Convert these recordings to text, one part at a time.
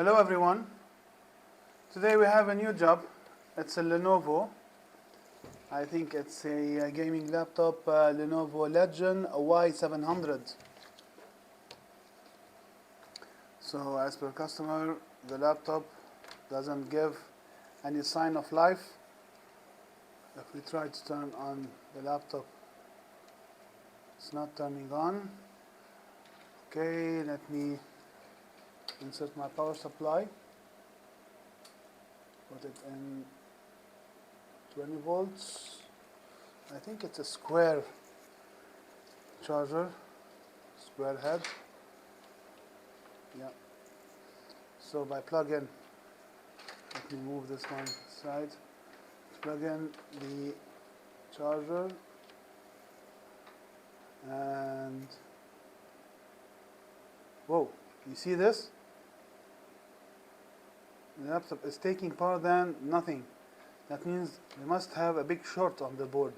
Hello everyone. Today we have a new job. It's a Lenovo. I think it's a gaming laptop, Lenovo Legion Y700. So as per customer, the laptop doesn't give any sign of life. If we try to turn on the laptop, it's not turning on. Okay, let me insert my power supply. Put it in 20 volts. I think it's a square charger, square head. Yeah. So by plug-in, let me move this one aside. Plug in the charger and whoa, you see this? The laptop is taking power than nothing. That means we must have a big short on the board.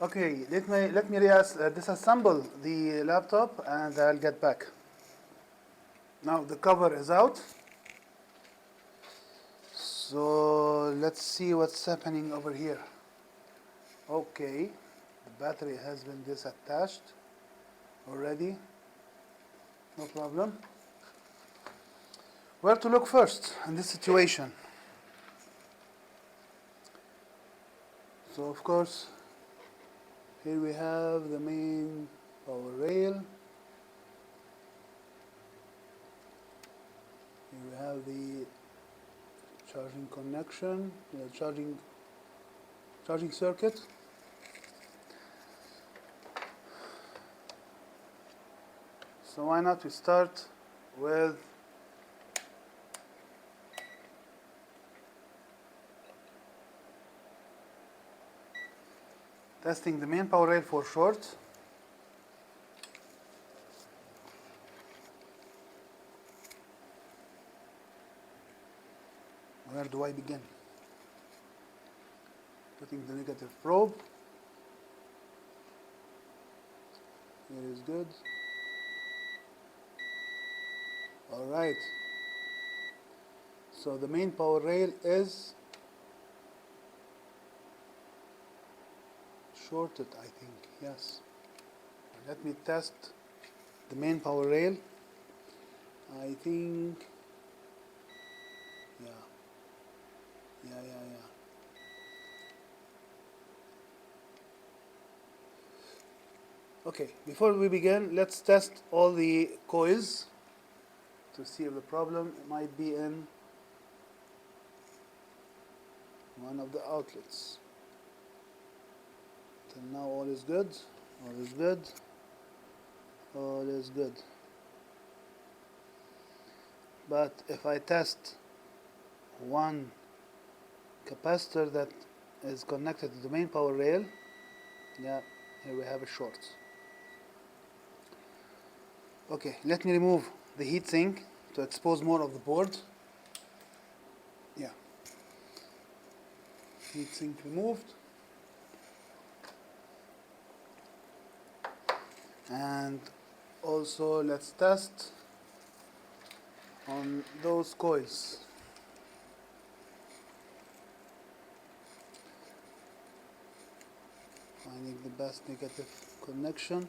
Okay, let me disassemble the laptop and I'll get back. Now the cover is out. So let's see what's happening over here. Okay, the battery has been disattached already. No problem. Where to look first in this situation? So of course, here we have the main power rail. Here we have the charging connection, the charging circuit. So why not we start with testing the main power rail for short. Where do I begin? Putting the negative probe. Here is good. Alright. So the main power rail is shorted, I think. Yes. Let me test the main power rail. I think yeah. Okay, before we begin, let's test all the coils to see if the problem might be in one of the outlets. Till now all is good, all is good, all is good. But if I test one capacitor that is connected to the main power rail, yeah, here we have a short. Okay, let me remove the heatsink to expose more of the board. Yeah, heatsink removed. And also let's test on those coils. Finding the best negative connection.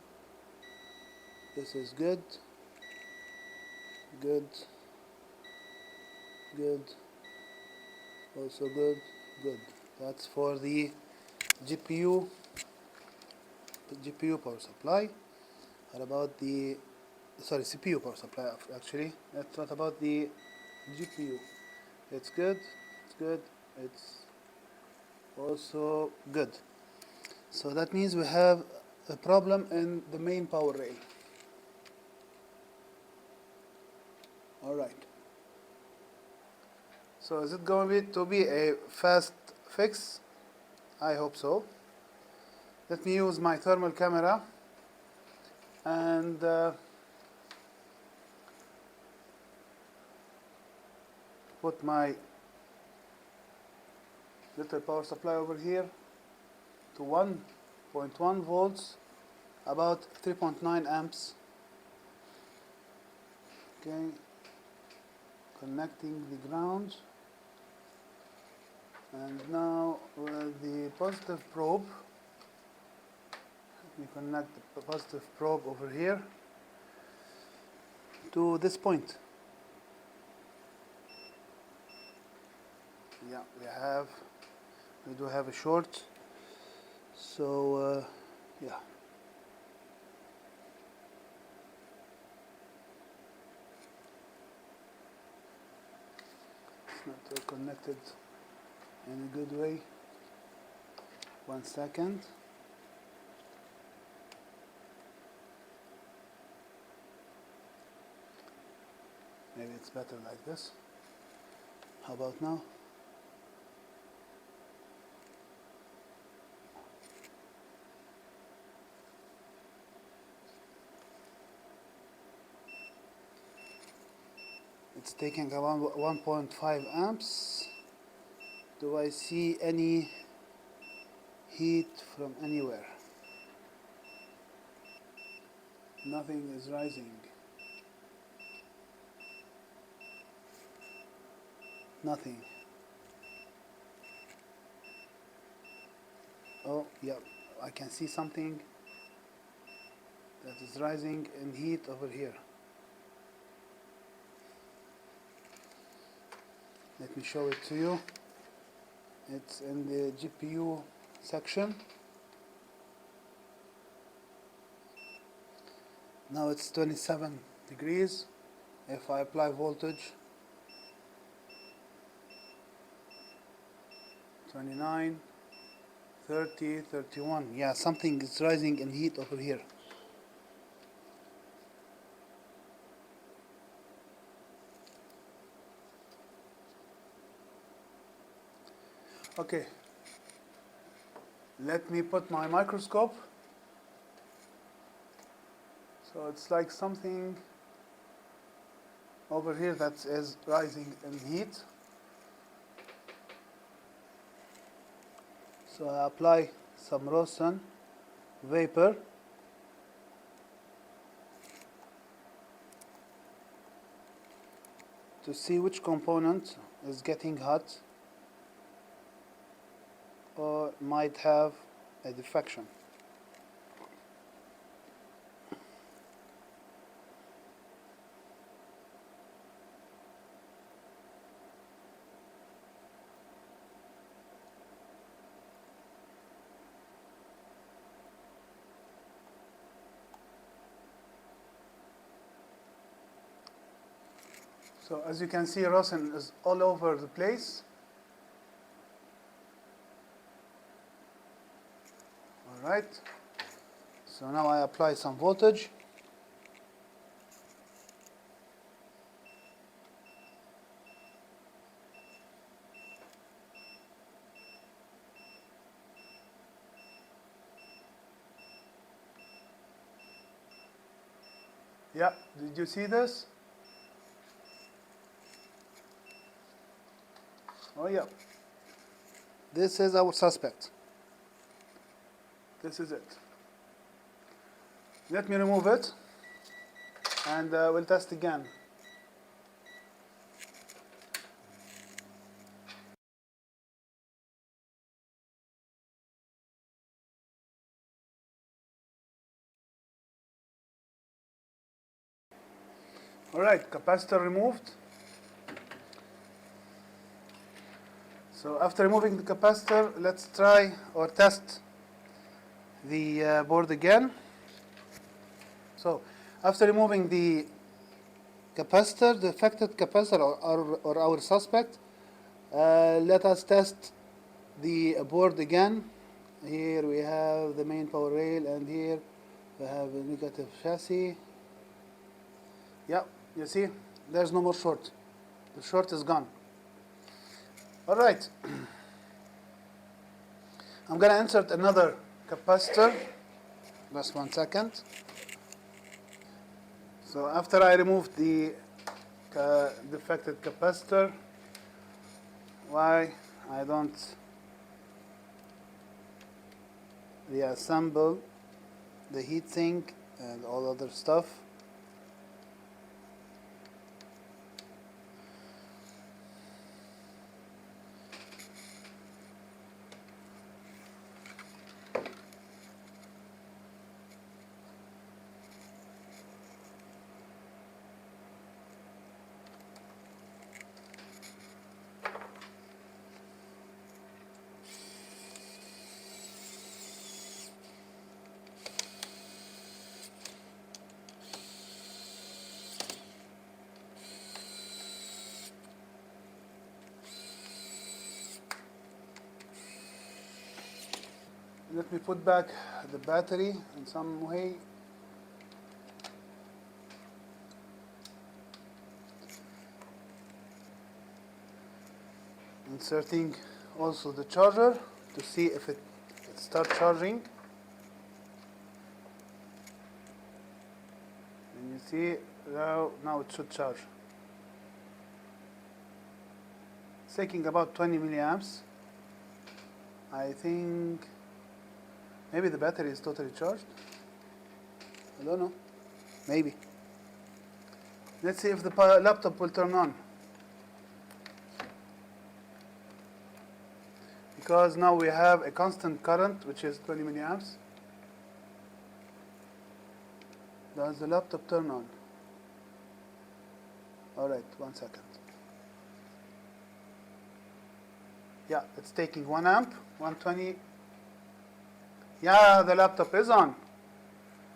This is good, good, good, also good, good. That's for the GPU power supply. What about the CPU power supply actually? That's what about the GPU? It's good, it's good, it's also good. So that means we have a problem in the main power rail. Alright. So is it going to be a fast fix? I hope so. Let me use my thermal camera and put my little power supply over here to 1.1 volts, about 3.9 amps. Okay, connecting the ground, and now with the positive probe, we connect the positive probe over here to this point. Yeah, we do have a short, so yeah. It's not connected in a good way. 1 second. Maybe it's better like this. How about now? It's taking around 1.5 amps. Do I see any heat from anywhere? Nothing is rising. Nothing. Oh, yeah, I can see something that is rising in heat over here. Let me show it to you. It's in the GPU section. Now it's 27 degrees. If I apply voltage, 29, 30, 31. Yeah, something is rising in heat over here. Okay, let me put my microscope. So it's like something over here that is rising in heat. So I apply some rosin vapor. To see which component is getting hot or might have a defection. So as you can see, rosin is all over the place. All right. So now I apply some voltage. Yeah, did you see this? Oh yeah. This is our suspect. This is it. Let me remove it and we'll test again. All right, capacitor removed. So after removing the capacitor, let's try or test the board again. So after removing the capacitor, the affected capacitor or our suspect, let us test the board again. Here we have the main power rail, and here we have a negative chassis. Yeah, you see, there's no more short. The short is gone. All right. I'm going to insert another capacitor. Just 1 second. So after I removed the defected capacitor, why I don't reassemble the heatsink and all other stuff. let me put back the battery in some way. Inserting also the charger to see if it starts charging. And you see now it should charge. It's taking about 20 milliamps. I think maybe the battery is totally charged. I don't know. Maybe. Let's see if the laptop will turn on. Because now we have a constant current, which is 20 milliamps. Does the laptop turn on? Alright, 1 second. Yeah, it's taking 1 amp, 120. Yeah, the laptop is on.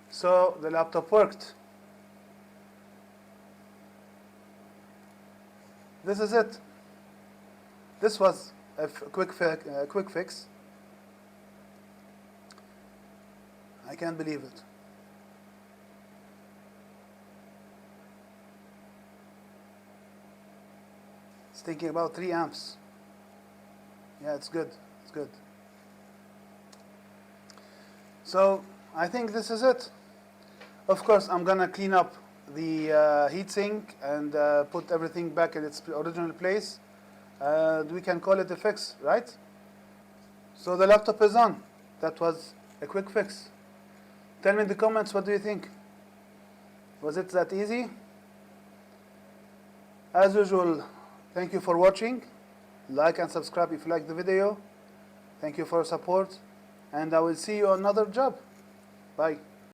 So the laptop worked. This is it. This was a quick fix. I can't believe it. It's taking about 3 amps. Yeah, it's good. It's good. So I think this is it. Of course, I'm gonna clean up the heatsink and put everything back in its original place. We can call it a fix, right? So the laptop is on. That was a quick fix. Tell me in the comments, what do you think? Was it that easy? As usual, thank you for watching. Like and subscribe if you like the video. Thank you for your support. And I will see you on another job. Bye.